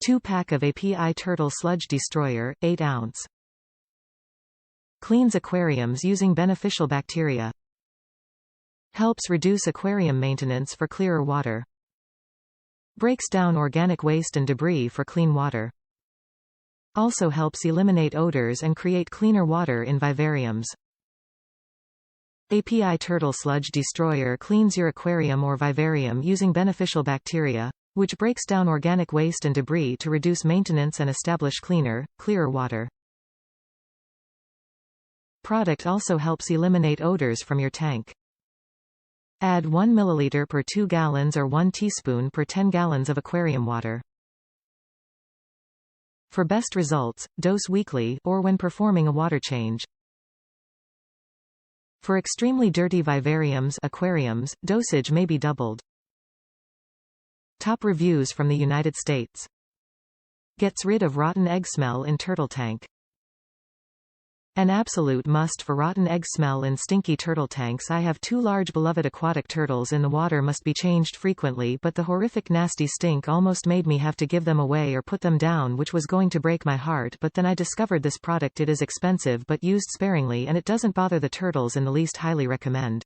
2-pack of API Turtle Sludge Destroyer, 8 ounce. Cleans aquariums using beneficial bacteria. Helps reduce aquarium maintenance for clearer water. Breaks down organic waste and debris for clean water. Also helps eliminate odors and create cleaner water in vivariums. API Turtle Sludge Destroyer cleans your aquarium or vivarium using beneficial bacteria, which breaks down organic waste and debris to reduce maintenance and establish cleaner, clearer water. Product also helps eliminate odors from your tank. Add 1 milliliter per 2 gallons or 1 teaspoon per 10 gallons of aquarium water. For best results, dose weekly or when performing a water change. For extremely dirty vivariums, aquariums, dosage may be doubled. Top reviews from the United States. Gets rid of rotten egg smell in turtle tank. An absolute must for rotten egg smell in stinky turtle tanks. I have 2 large beloved aquatic turtles in the water, must be changed frequently, but the horrific nasty stink almost made me have to give them away or put them down, which was going to break my heart, but then I discovered this product. It is expensive but used sparingly and it doesn't bother the turtles in the least. Highly recommend.